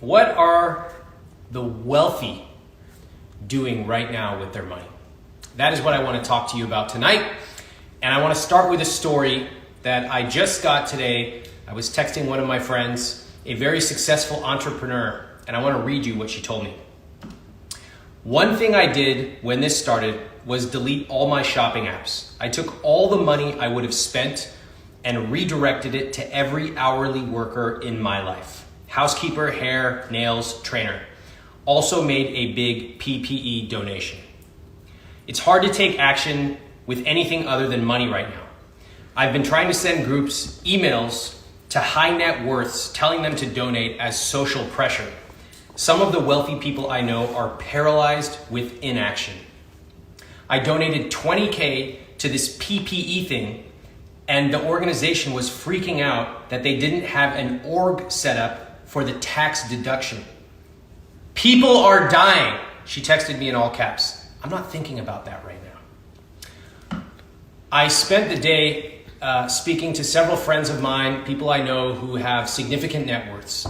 What are the wealthy doing right now with their money? That is what I want to talk to you about tonight. And I want to start with a story that I just got today. I was texting one of my friends, a very successful entrepreneur, and I want to read you what she told me. One thing I did when this started was delete all my shopping apps. I took all the money I would have spent and redirected it to every hourly worker in my life. Housekeeper, hair, nails, trainer. Also made a big PPE donation. It's hard to take action with anything other than money right now. I've been trying to send groups emails to high net worths telling them to donate as social pressure. Some of the wealthy people I know are paralyzed with inaction. I donated $20K to this PPE thing, and the organization was freaking out that they didn't have an org set up for the tax deduction. People are dying. She texted me in all caps. I'm not thinking about that right now. I spent the day speaking to several friends of mine, people I know who have significant net worths,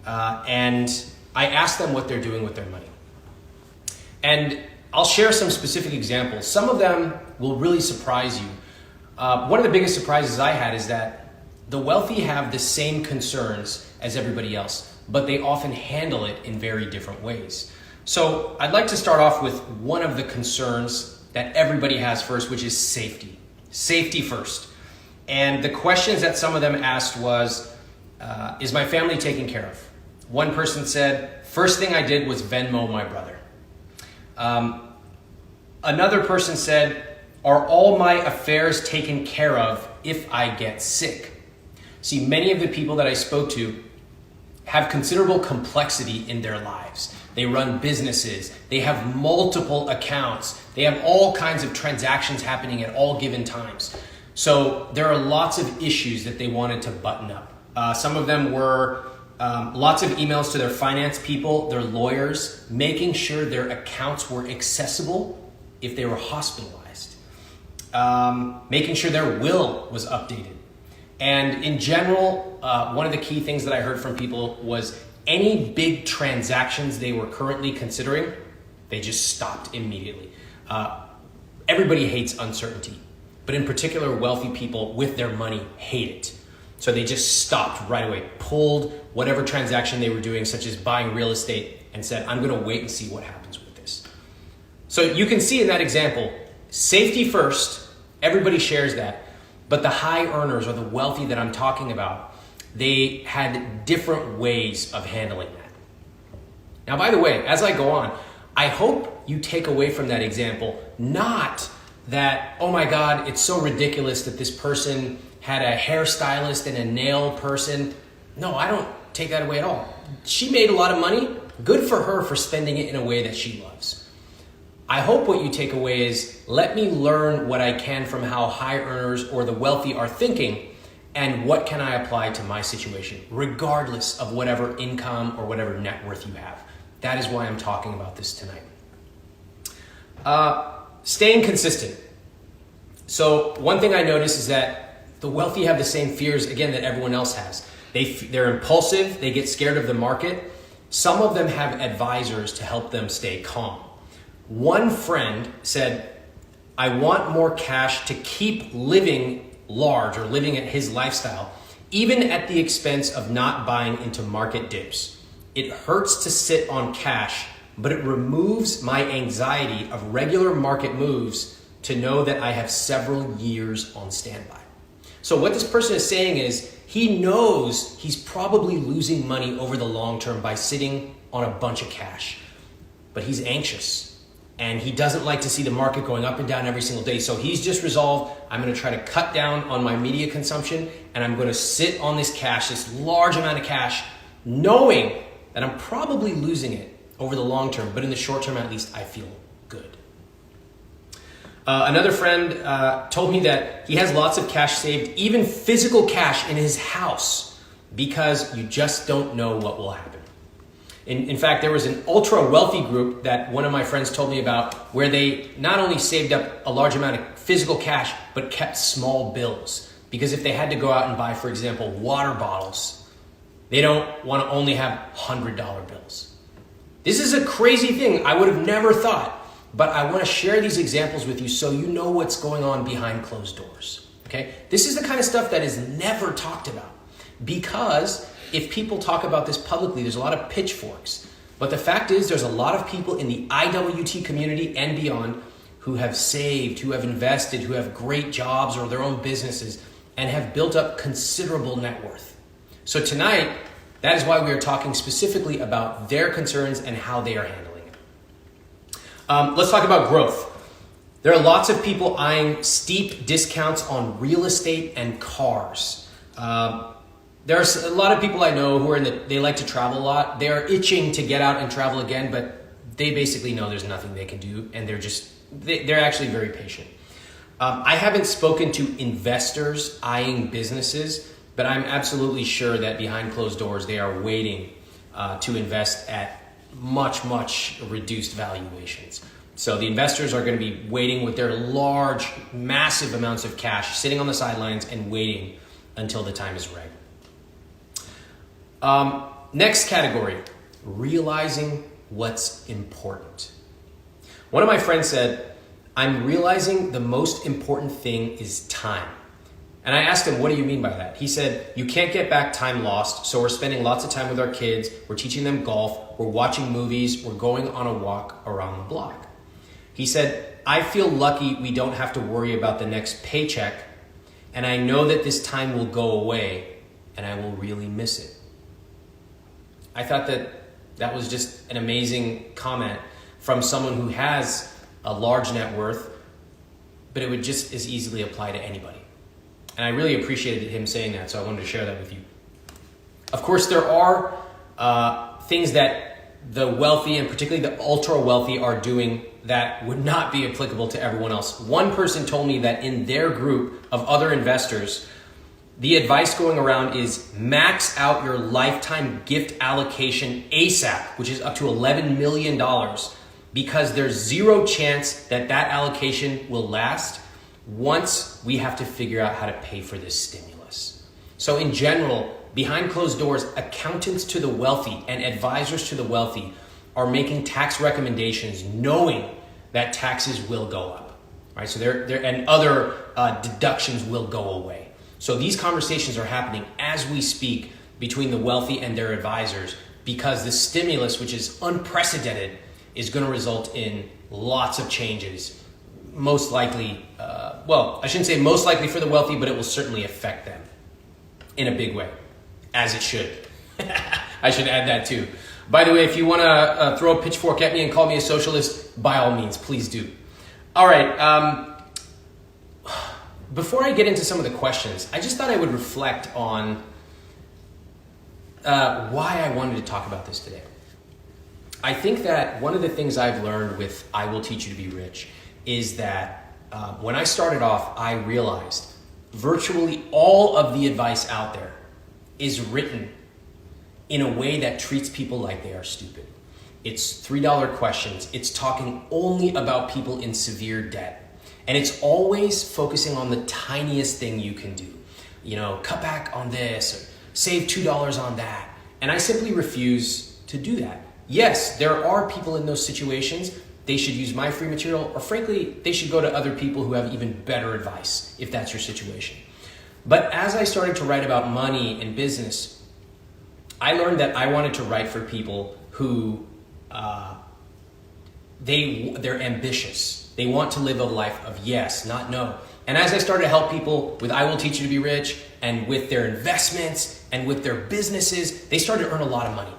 and I asked them what they're doing with their money. And I'll share some specific examples. Some of them will really surprise you. One of the biggest surprises I had is that the wealthy have the same concerns as everybody else, but they often handle it in very different ways. So I'd like to start off with one of the concerns that everybody has first, which is safety. Safety first. And the questions that some of them asked was, is my family taken care of? One person said, first thing I did was Venmo my brother. Another person said, are all my affairs taken care of if I get sick? See, many of the people that I spoke to have considerable complexity in their lives. They run businesses, they have multiple accounts, they have all kinds of transactions happening at all given times. So there are lots of issues that they wanted to button up. Some of them were lots of emails to their finance people, their lawyers, making sure their accounts were accessible if they were hospitalized, making sure their will was updated. And in general, one of the key things that I heard from people was any big transactions they were currently considering, they just stopped immediately. Everybody hates uncertainty, but in particular, wealthy people with their money hate it. So they just stopped right away, pulled whatever transaction they were doing, such as buying real estate, and said, I'm gonna wait and see what happens with this. So you can see in that example, safety first, everybody shares that. But the high earners or the wealthy that I'm talking about, they had different ways of handling that. Now, by the way, as I go on, I hope you take away from that example, not that, oh my God, it's so ridiculous that this person had a hairstylist and a nail person. No, I don't take that away at all. She made a lot of money. Good for her for spending it in a way that she loves. I hope what you take away is, let me learn what I can from how high earners or the wealthy are thinking, and what can I apply to my situation, regardless of whatever income or whatever net worth you have. That is why I'm talking about this tonight. Staying consistent. So one thing I notice is that the wealthy have the same fears, again, that everyone else has. They're impulsive, they get scared of the market. Some of them have advisors to help them stay calm. One friend said, I want more cash to keep living large or living at his lifestyle, even at the expense of not buying into market dips. It hurts to sit on cash, but it removes my anxiety of regular market moves to know that I have several years on standby. So what this person is saying is he knows he's probably losing money over the long term by sitting on a bunch of cash, but he's anxious. And he doesn't like to see the market going up and down every single day. So he's just resolved, I'm gonna try to cut down on my media consumption, and I'm gonna sit on this cash, this large amount of cash, knowing that I'm probably losing it over the long term, but in the short term, at least, I feel good. Another friend told me that he has lots of cash saved, even physical cash in his house, because you just don't know what will happen. In fact, there was an ultra wealthy group that one of my friends told me about where they not only saved up a large amount of physical cash, but kept small bills. Because if they had to go out and buy, for example, water bottles, They don't want to only have $100 bills. This is a crazy thing I would have never thought, but I want to share these examples with you so you know what's going on behind closed doors. Okay? This is the kind of stuff that is never talked about, because if people talk about this publicly, there's a lot of pitchforks. But the fact is, there's a lot of people in the IWT community and beyond who have saved, who have invested, who have great jobs or their own businesses, and have built up considerable net worth. So tonight, that is why we are talking specifically about their concerns and how they are handling it. Let's talk about growth. There are lots of people eyeing steep discounts on real estate and cars. There's a lot of people I know who they like to travel a lot. They are itching to get out and travel again, but they basically know there's nothing they can do, and they're actually very patient. I haven't spoken to investors eyeing businesses, but I'm absolutely sure that behind closed doors, they are waiting to invest at much, much reduced valuations. So the investors are going to be waiting with their large, massive amounts of cash, sitting on the sidelines and waiting until the time is right. Next category, realizing what's important. One of my friends said, I'm realizing the most important thing is time. And I asked him, what do you mean by that? He said, you can't get back time lost, so we're spending lots of time with our kids, we're teaching them golf, we're watching movies, we're going on a walk around the block. He said, I feel lucky we don't have to worry about the next paycheck, and I know that this time will go away, and I will really miss it. I thought that was just an amazing comment from someone who has a large net worth, but it would just as easily apply to anybody. And I really appreciated him saying that, so I wanted to share that with you. Of course, there are things that the wealthy and particularly the ultra wealthy are doing that would not be applicable to everyone else. One person told me that in their group of other investors, the advice going around is max out your lifetime gift allocation ASAP, which is up to $11 million, because there's zero chance that allocation will last once we have to figure out how to pay for this stimulus. So in general, behind closed doors, accountants to the wealthy and advisors to the wealthy are making tax recommendations knowing that taxes will go up, right? So and other deductions will go away. So these conversations are happening as we speak between the wealthy and their advisors, because the stimulus, which is unprecedented, is going to result in lots of changes. Most likely, I shouldn't say most likely for the wealthy, but it will certainly affect them in a big way, as it should. I should add that too. By the way, if you want to throw a pitchfork at me and call me a socialist, by all means, please do. All right. Before I get into some of the questions, I just thought I would reflect on why I wanted to talk about this today. I think that one of the things I've learned with I Will Teach You to Be Rich is that when I started off, I realized virtually all of the advice out there is written in a way that treats people like they are stupid. It's $3 questions. It's talking only about people in severe debt. And it's always focusing on the tiniest thing you can do. You know, cut back on this, or save $2 on that. And I simply refuse to do that. Yes, there are people in those situations. They should use my free material, or frankly, they should go to other people who have even better advice if that's your situation. But as I started to write about money and business, I learned that I wanted to write for people who they're ambitious. They want to live a life of yes, not no. And as I started to help people with I Will Teach You to Be Rich, and with their investments and with their businesses, they started to earn a lot of money.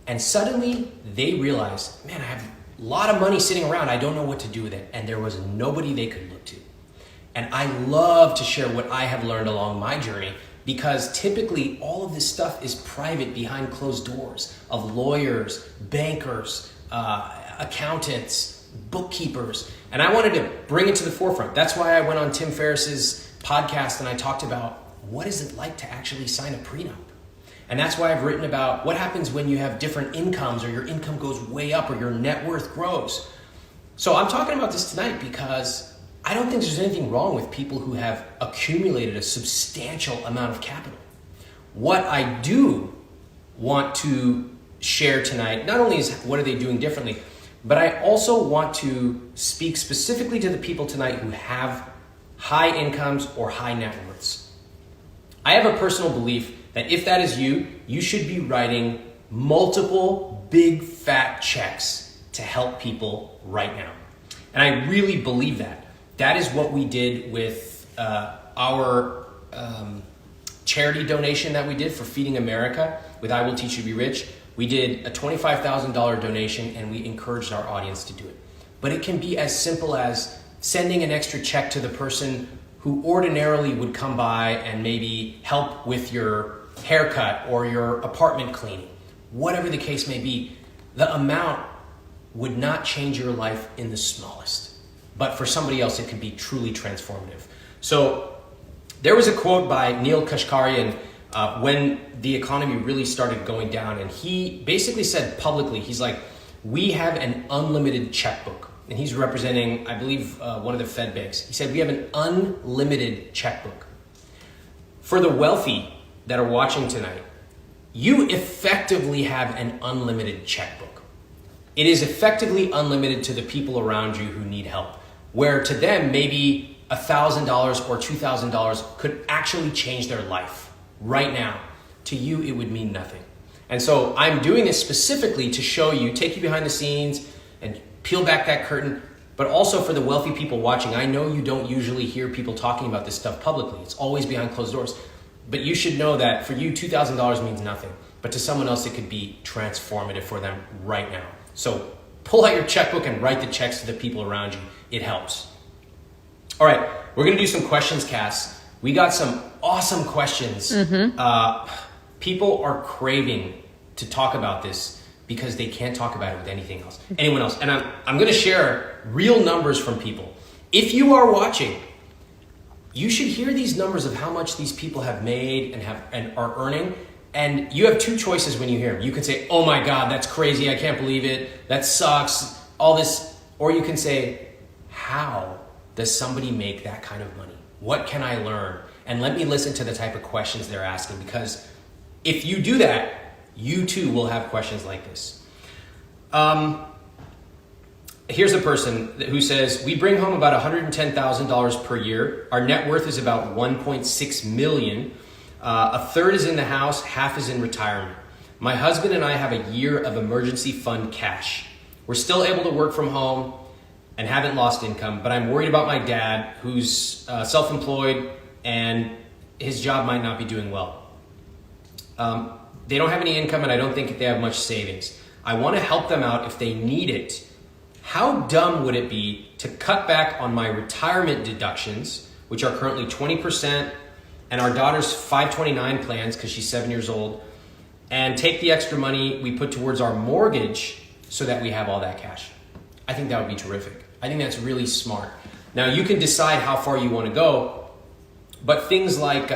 And suddenly they realized, man, I have a lot of money sitting around. I don't know what to do with it. And there was nobody they could look to. And I love to share what I have learned along my journey, because typically all of this stuff is private behind closed doors of lawyers, bankers, accountants, bookkeepers. And I wanted to bring it to the forefront. That's why I went on Tim Ferriss's podcast and I talked about what is it like to actually sign a prenup. And that's why I've written about what happens when you have different incomes, or your income goes way up, or your net worth grows. So I'm talking about this tonight because I don't think there's anything wrong with people who have accumulated a substantial amount of capital. What I do want to share tonight, not only is what are they doing differently, but I also want to speak specifically to the people tonight who have high incomes or high net worths. I have a personal belief that if that is you, you should be writing multiple big fat checks to help people right now. And I really believe that. That is what we did with our charity donation that we did for Feeding America with I Will Teach You to Be Rich. We did a $25,000 donation and we encouraged our audience to do it. But it can be as simple as sending an extra check to the person who ordinarily would come by and maybe help with your haircut or your apartment cleaning. Whatever the case may be, the amount would not change your life in the smallest. But for somebody else, it could be truly transformative. So there was a quote by Neil Kashkarian when the economy really started going down. And he basically said publicly, he's like, we have an unlimited checkbook. And he's representing, I believe, one of the Fed banks. He said, we have an unlimited checkbook. For the wealthy that are watching tonight, you effectively have an unlimited checkbook. It is effectively unlimited to the people around you who need help, where to them, maybe $1,000 or $2,000 could actually change their life right now. To you, it would mean nothing. And so I'm doing this specifically to show you, take you behind the scenes and peel back that curtain, but also for the wealthy people watching. I know you don't usually hear people talking about this stuff publicly. It's always behind closed doors. But you should know that for you, $2,000 means nothing. But to someone else, it could be transformative for them right now. So pull out your checkbook and write the checks to the people around you. It helps. All right, we're going to do some questions, Cass. We got some awesome questions. People are craving to talk about this because they can't talk about it with anything else, anyone else. And I'm going to share real numbers from people. If you are watching, you should hear these numbers of how much these people have made and are earning. And you have two choices when you hear them. You can say, oh my God, that's crazy. I can't believe it. That sucks. All this. Or you can say, how does somebody make that kind of money? What can I learn? And let me listen to the type of questions they're asking, because if you do that, you too will have questions like this. Here's a person who says, we bring home about $110,000 per year. Our net worth is about $1.6 million. A third is in the house, half is in retirement. My husband and I have a year of emergency fund cash. We're still able to work from home and haven't lost income, but I'm worried about my dad, who's self-employed and his job might not be doing well. They don't have any income and I don't think they have much savings. I want to help them out if they need it. How dumb would it be to cut back on my retirement deductions, which are currently 20%, and our daughter's 529 plans because she's 7 years old, and take the extra money we put towards our mortgage so that we have all that cash? I think that would be terrific. I think that's really smart. Now you can decide how far you want to go, but things like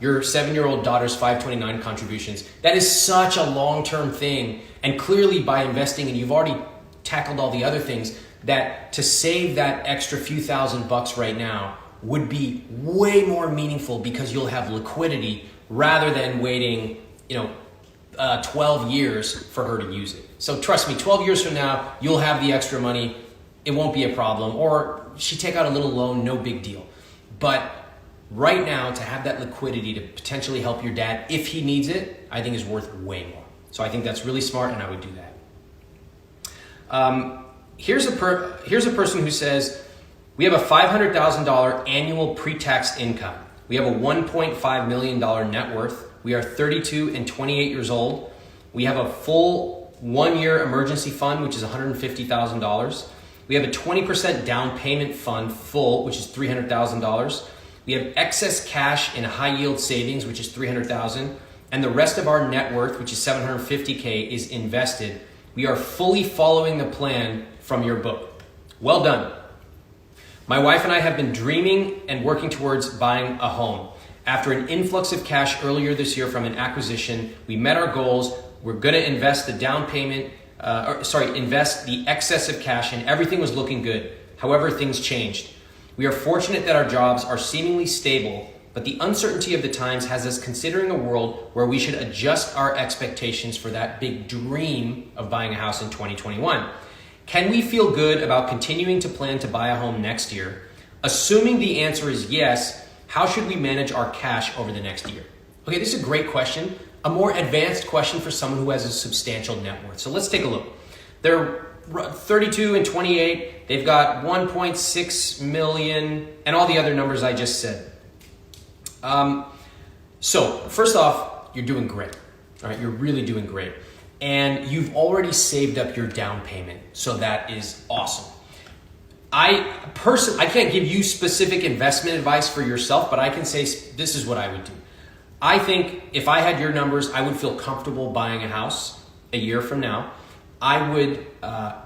your 7-year-old daughter's 529 contributions, that is such a long-term thing. And clearly by investing, and you've already tackled all the other things, that to save that extra few $1,000 right now would be way more meaningful because you'll have liquidity rather than waiting, 12 years for her to use it. So trust me, 12 years from now, you'll have the extra money. It won't be a problem. Or she take out a little loan, no big deal. But right now, to have that liquidity to potentially help your dad if he needs it, I think is worth way more. So I think that's really smart, and I would do that. Here's a person who says, we have a $500,000 annual pre-tax income. We have a $1.5 million net worth. We are 32 and 28 years old. We have a full 1-year emergency fund, which is $150,000. We have a 20% down payment fund full, which is $300,000. We have excess cash in high yield savings, which is $300,000. And the rest of our net worth, which is $750K, is invested. We are fully following the plan from your book. Well done. My wife and I have been dreaming and working towards buying a home. After an influx of cash earlier this year from an acquisition, we met our goals. We're going to invest the down payment, invest the excess of cash, and everything was looking good. However, things changed. We are fortunate that our jobs are seemingly stable, but the uncertainty of the times has us considering a world where we should adjust our expectations for that big dream of buying a house in 2021. Can we feel good about continuing to plan to buy a home next year? Assuming the answer is yes, how should we manage our cash over the next year? Okay, this is a great question, a more advanced question for someone who has a substantial net worth. So let's take a look. They're 32 and 28. They've got 1.6 million and all the other numbers I just said. So first off, you're doing great. All right, you're really doing great. And you've already saved up your down payment. So that is awesome. I can't give you specific investment advice for yourself, but I can say this is what I would do. I think if I had your numbers, I would feel comfortable buying a house a year from now. I would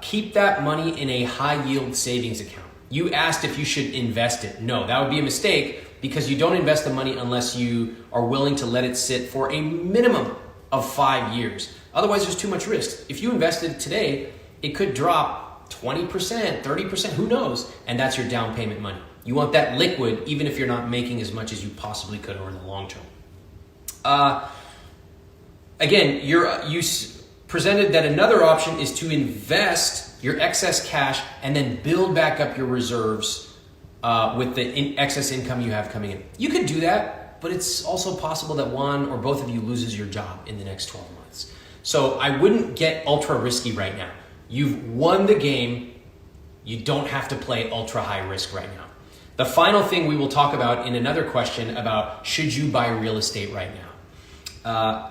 keep that money in a high yield savings account. You asked if you should invest it. No, that would be a mistake because you don't invest the money unless you are willing to let it sit for a minimum of 5 years. Otherwise, there's too much risk. If you invested today, it could drop 20%, 30%, who knows? And that's your down payment money. You want that liquid even if you're not making as much as you possibly could over the long term. Again, you presented that another option is to invest your excess cash and then build back up your reserves with the excess income you have coming in. You could do that, but it's also possible that one or both of you loses your job in the next 12 months. So I wouldn't get ultra risky right now. You've won the game. You don't have to play ultra high risk right now. The final thing we will talk about in another question about should you buy real estate right now?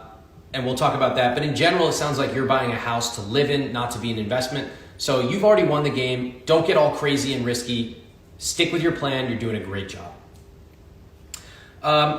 And we'll talk about that. But in general, it sounds like you're buying a house to live in, not to be an investment. So you've already won the game. Don't get all crazy and risky. Stick with your plan. You're doing a great job.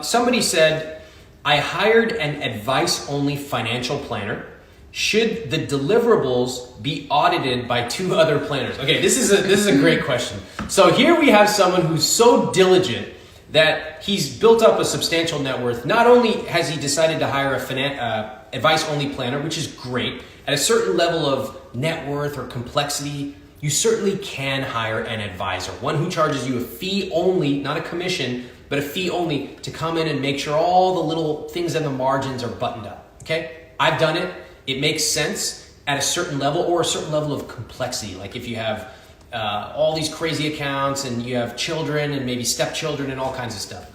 Somebody said, I hired an advice-only financial planner. Should the deliverables be audited by 2 other planners? Okay, this is a great question. So here we have someone who's so diligent that he's built up a substantial net worth. Not only has he decided to hire a advice-only planner, which is great, at a certain level of net worth or complexity, you certainly can hire an advisor, one who charges you a fee only, not a commission, but a fee only to come in and make sure all the little things in the margins are buttoned up, okay? I've done it. It makes sense at a certain level or a certain level of complexity. Like if you have all these crazy accounts and you have children and maybe stepchildren and all kinds of stuff.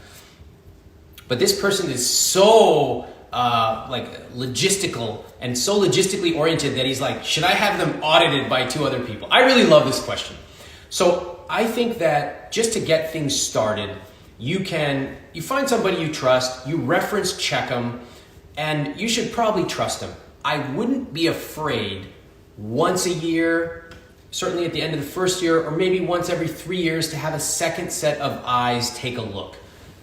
But this person is so logistical and so logistically oriented that he's like, should I have them audited by 2 other people? I really love this question. So I think that just to get things started, you find somebody you trust, you reference check them, and you should probably trust them. I wouldn't be afraid once a year, certainly at the end of the first year, or maybe once every 3 years to have a second set of eyes take a look.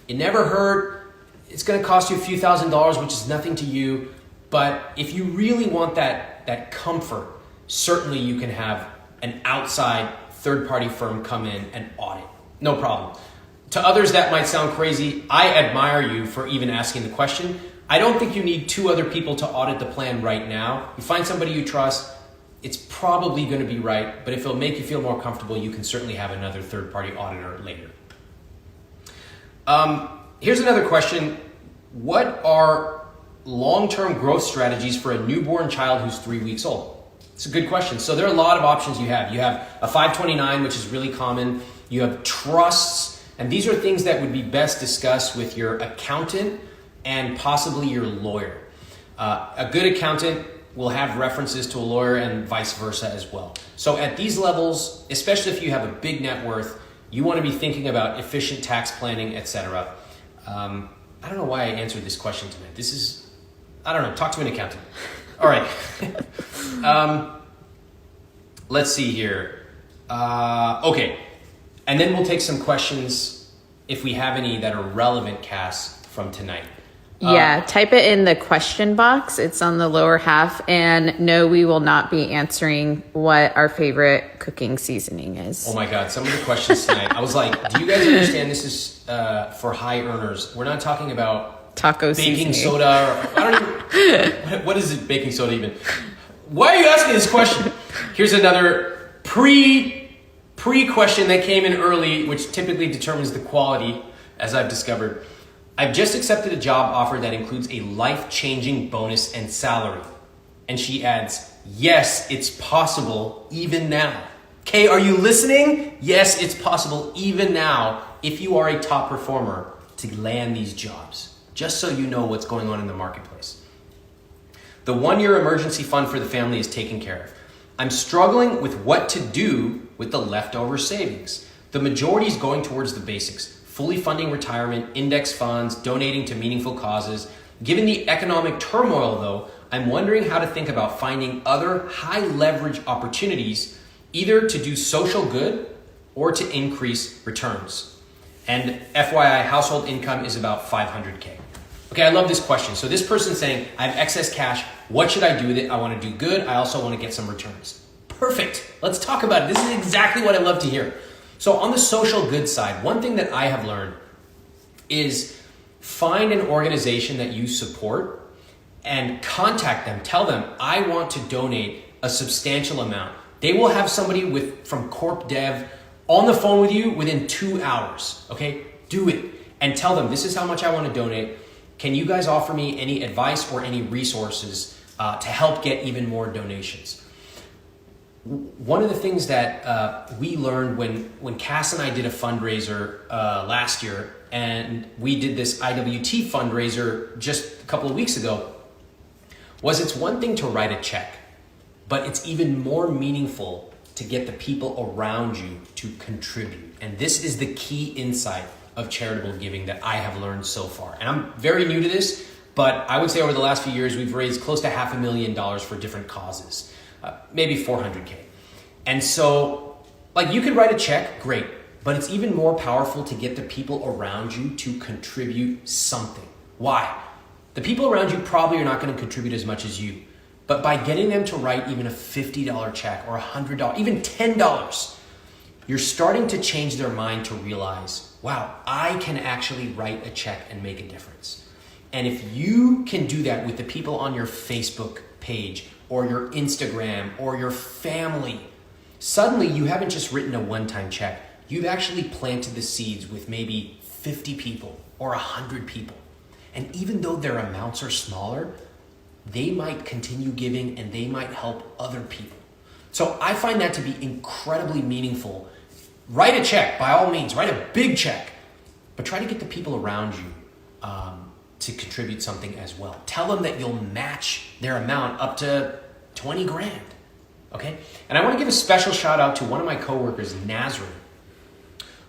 It never hurt. It's going to cost you a few $1,000s, which is nothing to you. But if you really want that comfort, certainly you can have an outside third-party firm come in and audit. No problem. To others, that might sound crazy. I admire you for even asking the question. I don't think you need 2 other people to audit the plan right now. You find somebody you trust, it's probably going to be right, but if it'll make you feel more comfortable, you can certainly have another third-party auditor later. Here's another question. What are long-term growth strategies for a newborn child who's 3 weeks old? It's a good question. So there are a lot of options you have. You have a 529, which is really common. You have trusts, and these are things that would be best discussed with your accountant and possibly your lawyer. A good accountant will have references to a lawyer and vice versa as well. So at these levels, especially if you have a big net worth, you want to be thinking about efficient tax planning, etc. I don't know why I answered this question tonight. I don't know, talk to an accountant. All right. Let's see here. Okay. And then we'll take some questions if we have any that are relevant, Cass, from tonight. Yeah, type it in the question box. It's on the lower half. And no, we will not be answering what our favorite cooking seasoning is. Oh my God, some of the questions tonight. I was like, do you guys understand this is for high earners? We're not talking about taco baking seasoning. soda. I don't even, what is it, baking soda even? Why are you asking this question? Here's another pre-question that came in early, which typically determines the quality, as I've discovered. I've just accepted a job offer that includes a life-changing bonus and salary. And she adds, yes, it's possible even now. Okay, are you listening? Yes, it's possible even now if you are a top performer to land these jobs. Just so you know what's going on in the marketplace. The 1-year emergency fund for the family is taken care of. I'm struggling with what to do with the leftover savings. The majority is going towards the basics, fully funding retirement, index funds, donating to meaningful causes. Given the economic turmoil though, I'm wondering how to think about finding other high leverage opportunities, either to do social good or to increase returns. And FYI, household income is about 500K. Okay, I love this question. So this person's saying, I have excess cash. What should I do with it? I want to do good. I also want to get some returns. Perfect. Let's talk about it. This is exactly what I love to hear. So on the social good side, one thing that I have learned is find an organization that you support and contact them. Tell them, I want to donate a substantial amount. They will have somebody from Corp Dev on the phone with you within 2 hours. Okay, do it and tell them, this is how much I want to donate. Can you guys offer me any advice or any resources to help get even more donations? One of the things that we learned when Cass and I did a fundraiser last year, and we did this IWT fundraiser just a couple of weeks ago, was it's one thing to write a check, but it's even more meaningful to get the people around you to contribute. And this is the key insight of charitable giving that I have learned so far. And I'm very new to this, but I would say over the last few years, we've raised close to $500,000 for different causes, maybe 400K. And so, like, you could write a check, great, but it's even more powerful to get the people around you to contribute something. Why? The people around you probably are not going to contribute as much as you, but by getting them to write even a $50 check or $100, even $10, you're starting to change their mind to realize, wow, I can actually write a check and make a difference. And if you can do that with the people on your Facebook page or your Instagram or your family, suddenly you haven't just written a one-time check. You've actually planted the seeds with maybe 50 people or 100 people. And even though their amounts are smaller, they might continue giving and they might help other people. So I find that to be incredibly meaningful. Write a check, by all means, write a big check, but try to get the people around you to contribute something as well. Tell them that you'll match their amount up to 20 grand, okay? And I want to give a special shout out to one of my coworkers, Nazrin,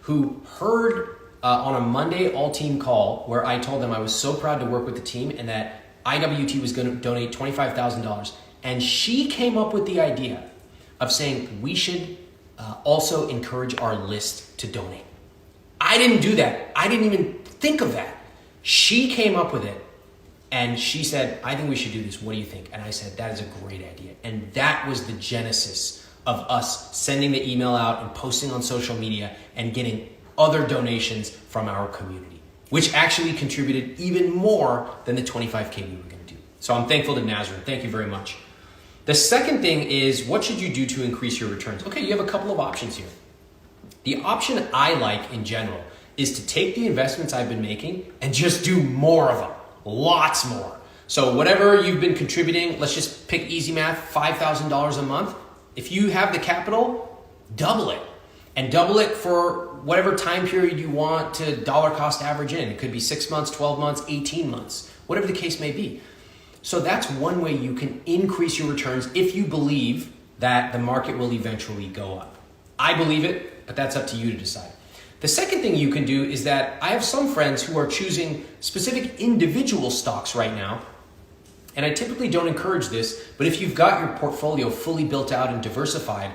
who heard on a Monday all-team call where I told them I was so proud to work with the team and that IWT was going to donate $25,000. And she came up with the idea of saying we should also encourage our list to donate. I didn't do that. I didn't even think of that. She came up with it and she said, I think we should do this. What do you think? And I said, that is a great idea. And that was the genesis of us sending the email out and posting on social media and getting other donations from our community, which actually contributed even more than the 25K we were going to do. So I'm thankful to Nazareth. Thank you very much. The second thing is, what should you do to increase your returns? Okay, you have a couple of options here. The option I like in general is to take the investments I've been making and just do more of them, lots more. So whatever you've been contributing, let's just pick easy math, $5,000 a month. If you have the capital, double it. And double it for whatever time period you want to dollar cost average in. It could be 6 months, 12 months, 18 months, whatever the case may be. So that's one way you can increase your returns if you believe that the market will eventually go up. I believe it, but that's up to you to decide. The second thing you can do is that I have some friends who are choosing specific individual stocks right now. And I typically don't encourage this, but if you've got your portfolio fully built out and diversified,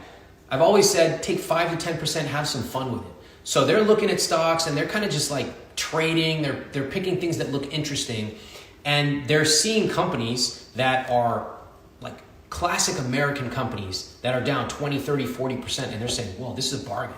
I've always said take 5 to 10%, have some fun with it. So they're looking at stocks and they're kind of just like trading, they're picking things that look interesting, and they're seeing companies that are like classic American companies that are down 20, 30, 40%, and they're saying, whoa, this is a bargain.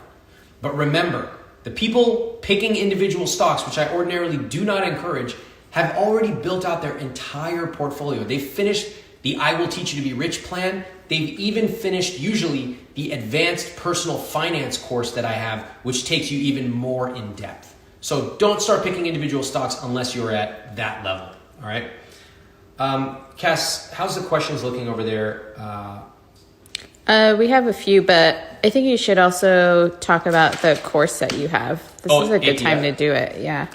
But remember, the people picking individual stocks, which I ordinarily do not encourage, have already built out their entire portfolio. They've finished the I Will Teach You to Be Rich plan. They've even finished usually the advanced personal finance course that I have, which takes you even more in depth. So don't start picking individual stocks unless you're at that level, all right? Cass, how's the questions looking over there? We have a few, but I think you should also talk about the course that you have. This is a good time to do it, yeah.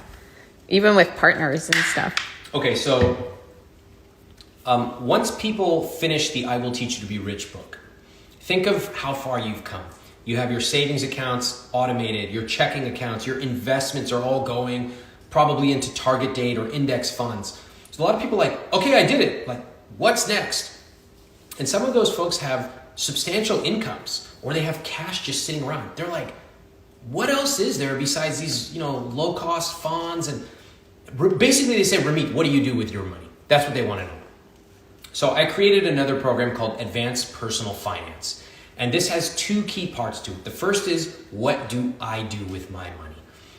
Even with partners and stuff. Okay, so once people finish the I Will Teach You to Be Rich book, think of how far you've come. You have your savings accounts automated, your checking accounts, your investments are all going probably into target date or index funds. So a lot of people are like, okay, I did it. Like, what's next? And some of those folks have substantial incomes or they have cash just sitting around. They're like, what else is there besides these, low cost funds? And basically they say, Ramit, what do you do with your money? That's what they want to know. So I created another program called Advanced Personal Finance. And this has two key parts to it. The first is, what do I do with my money?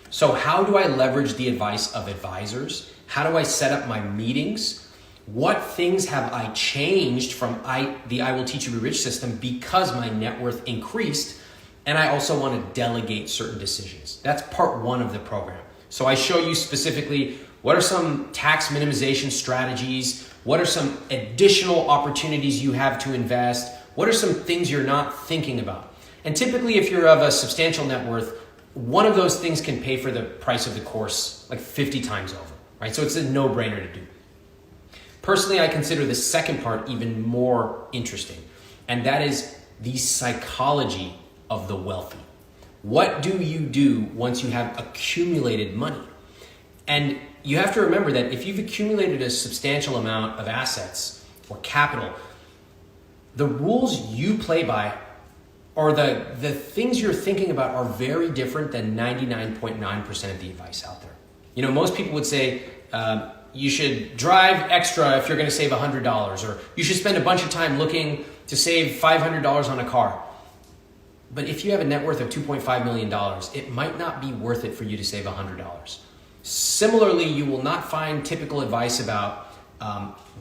So how do I leverage the advice of advisors? How do I set up my meetings? What things have I changed from the I Will Teach You to Be Rich system because my net worth increased? And I also want to delegate certain decisions. That's part one of the program. So I show you specifically what are some tax minimization strategies? What are some additional opportunities you have to invest? What are some things you're not thinking about? And typically, if you're of a substantial net worth, one of those things can pay for the price of the course like 50 times over, right? So it's a no-brainer to do. Personally, I consider the second part even more interesting, and that is the psychology of the wealthy. What do you do once you have accumulated money? And you have to remember that if you've accumulated a substantial amount of assets or capital, the rules you play by or the things you're thinking about are very different than 99.9% of the advice out there. Most people would say you should drive extra if you're going to save $100, or you should spend a bunch of time looking to save $500 on a car. But if you have a net worth of $2.5 million, it might not be worth it for you to save $100. Similarly, you will not find typical advice about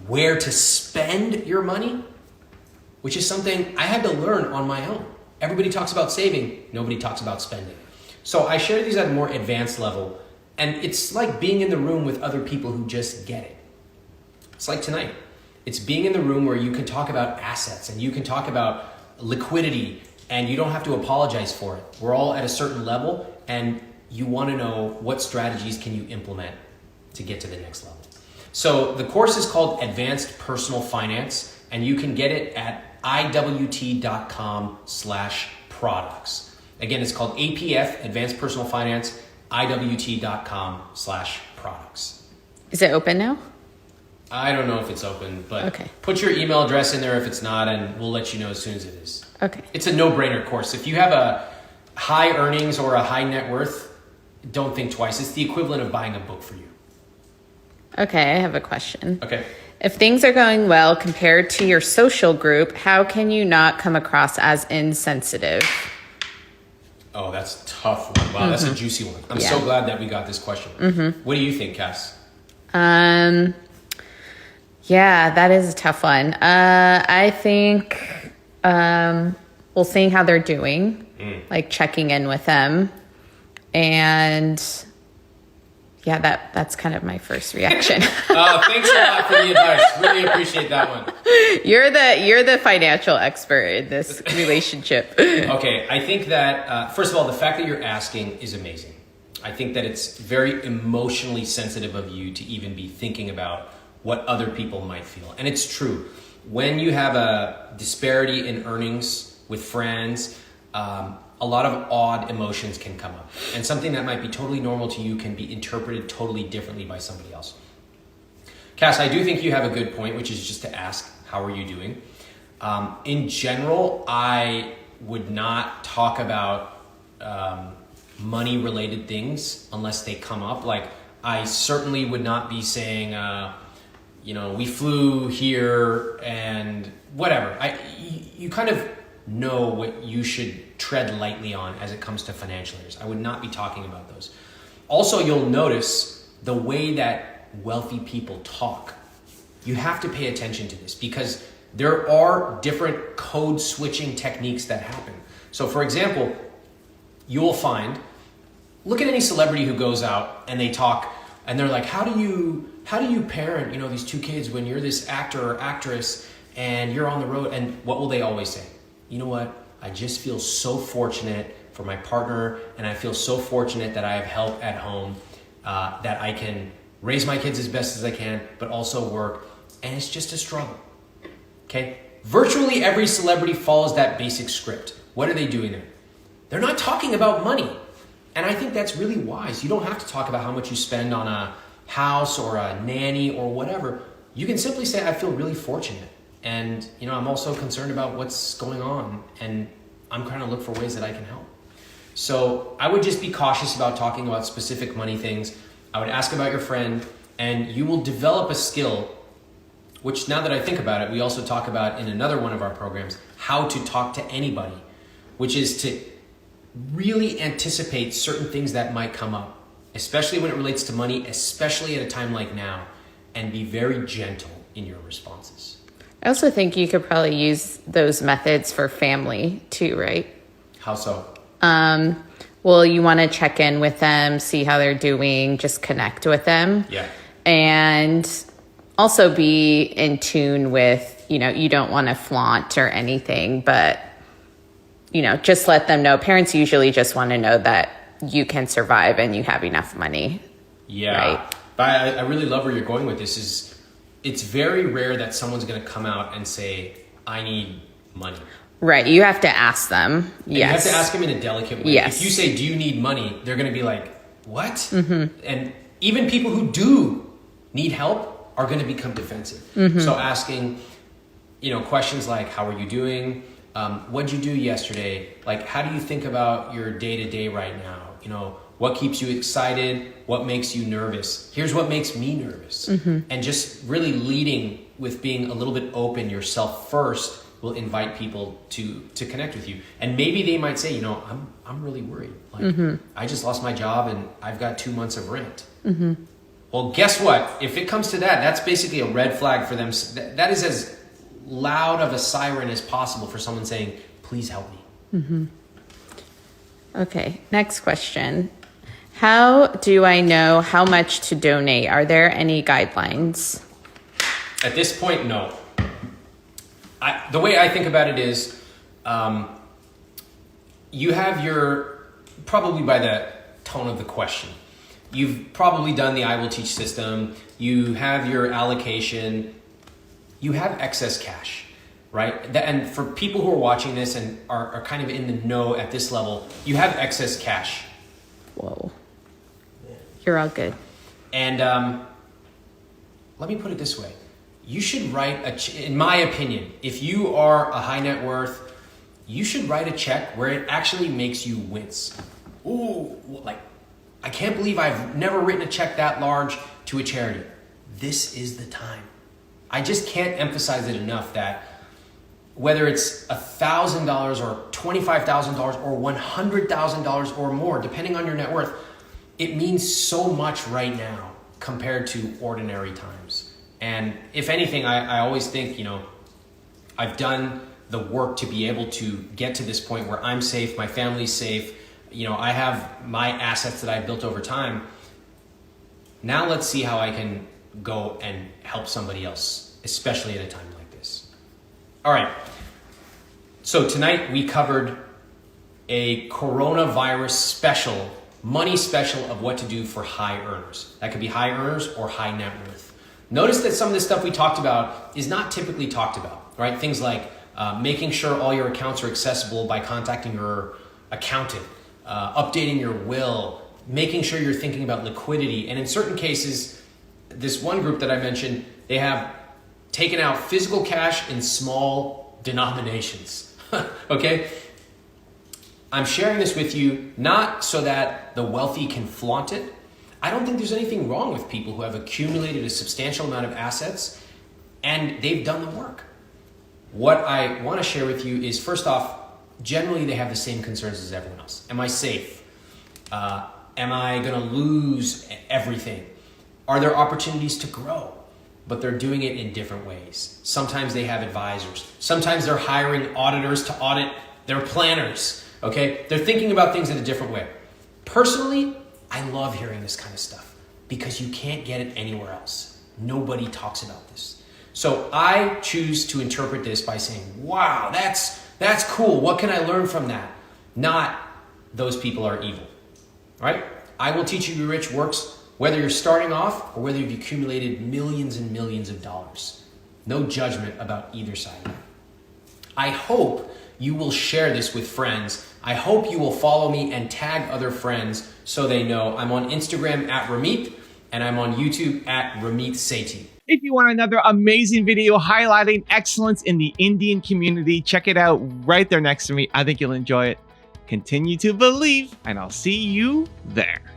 where to spend your money, which is something I had to learn on my own. Everybody talks about saving, nobody talks about spending. So I share these at a more advanced level, and it's like being in the room with other people who just get it. It's like tonight. It's being in the room where you can talk about assets and you can talk about liquidity and you don't have to apologize for it. We're all at a certain level and you want to know what strategies can you implement to get to the next level. So the course is called Advanced Personal Finance, and you can get it at iwt.com/products. Again, it's called APF, Advanced Personal Finance, iwt.com/products. Is it open now? I don't know if it's open, but okay. Put your email address in there if it's not, and we'll let you know as soon as it is. Okay. It's a no-brainer course. If you have a high earnings or a high net worth, don't think twice. It's the equivalent of buying a book for you. Okay, I have a question. Okay. If things are going well compared to your social group, how can you not come across as insensitive? Oh, that's a tough one. Wow, that's a juicy one. I'm so glad that we got this question. What do you think, Cass? Yeah, that is a tough one. I think we'll see how they're doing, like checking in with them. And yeah, that's kind of my first reaction. Thanks a lot for the advice. Really appreciate that one. You're the financial expert in this relationship. Okay, I think that, first of all, the fact that you're asking is amazing. I think that it's very emotionally sensitive of you to even be thinking about what other people might feel. And it's true. When you have a disparity in earnings with friends, a lot of odd emotions can come up. And something that might be totally normal to you can be interpreted totally differently by somebody else. Cass, I do think you have a good point, which is just to ask, how are you doing? In general, I would not talk about money-related things unless they come up. Like, I certainly would not be saying, we flew here and whatever. You kind of know what you should tread lightly on as it comes to financial areas. I would not be talking about those. Also, you'll notice the way that wealthy people talk. You have to pay attention to this because there are different code switching techniques that happen. So for example, you will find look at any celebrity who goes out and they talk and they're like, how do you parent, these two kids when you're this actor or actress and you're on the road? And what will they always say? You know what? I just feel so fortunate for my partner, and I feel so fortunate that I have help at home, that I can raise my kids as best as I can, but also work. And it's just a struggle. Okay? Virtually every celebrity follows that basic script. What are they doing there? They're not talking about money. And I think that's really wise. You don't have to talk about how much you spend on a house or a nanny or whatever. You can simply say, I feel really fortunate. And, I'm also concerned about what's going on. And I'm trying to look for ways that I can help. So I would just be cautious about talking about specific money things. I would ask about your friend, and you will develop a skill, which now that I think about it, we also talk about in another one of our programs, how to talk to anybody, which is to really anticipate certain things that might come up, especially when it relates to money, especially at a time like now, and be very gentle in your responses. I also think you could probably use those methods for family too, right? How so? Well, you want to check in with them, see how they're doing, just connect with them. Yeah. And also be in tune with, you don't want to flaunt or anything, but, just let them know. Parents usually just want to know that you can survive and you have enough money. Yeah. Right? But I really love where you're going with this. It's very rare that someone's going to come out and say, I need money. Right. You have to ask them. And yes. You have to ask them in a delicate way. Yes. If you say, do you need money? They're going to be like, what? Mm-hmm. And even people who do need help are going to become defensive. Mm-hmm. So asking, questions like, how are you doing? What'd you do yesterday? Like, how do you think about your day-to-day right now? What keeps you excited? What makes you nervous? Here's what makes me nervous. Mm-hmm. And just really leading with being a little bit open yourself first will invite people to connect with you. And maybe they might say, I'm really worried. Like, mm-hmm. I just lost my job and I've got 2 months of rent. Mm-hmm. Well, guess what? If it comes to that, that's basically a red flag for them. That is as loud of a siren as possible for someone saying, please help me. Mm-hmm. Okay, next question. How do I know how much to donate? Are there any guidelines? At this point, no. The way I think about it is, you have probably by the tone of the question, you've probably done the I Will Teach system, you have your allocation, you have excess cash, right? And for people who are watching this and are kind of in the know at this level, you have excess cash. Whoa. You're all good. And let me put it this way. You should write in my opinion, if you are a high net worth, you should write a check where it actually makes you wince. Ooh, I can't believe I've never written a check that large to a charity. This is the time. I just can't emphasize it enough that whether it's $1,000 or $25,000 or $100,000 or more, depending on your net worth, it means so much right now compared to ordinary times. And if anything, I always think, I've done the work to be able to get to this point where I'm safe, my family's safe, I have my assets that I've built over time. Now let's see how I can go and help somebody else, especially at a time like this. All right. So tonight we covered a coronavirus special, money special of what to do for high earners. That could be high earners or high net worth. Notice that some of the stuff we talked about is not typically talked about, right? Things like making sure all your accounts are accessible by contacting your accountant, updating your will, making sure you're thinking about liquidity. And in certain cases, this one group that I mentioned, they have taken out physical cash in small denominations, okay? I'm sharing this with you not so that the wealthy can flaunt it. I don't think there's anything wrong with people who have accumulated a substantial amount of assets and they've done the work. What I want to share with you is, first off, generally they have the same concerns as everyone else. Am I safe? Am I going to lose everything? Are there opportunities to grow? But they're doing it in different ways. Sometimes they have advisors. Sometimes they're hiring auditors to audit their planners. Okay? They're thinking about things in a different way. Personally, I love hearing this kind of stuff because you can't get it anywhere else. Nobody talks about this. So I choose to interpret this by saying, wow, that's cool. What can I learn from that? Not those people are evil, right? I will teach you to be rich works whether you're starting off or whether you've accumulated millions and millions of dollars. No judgment about either side of it. I hope you will share this with friends. I hope you will follow me and tag other friends so they know. I'm on Instagram at Ramit and I'm on YouTube at Ramit Sethi. If you want another amazing video highlighting excellence in the Indian community, check it out right there next to me. I think you'll enjoy it. Continue to believe, and I'll see you there.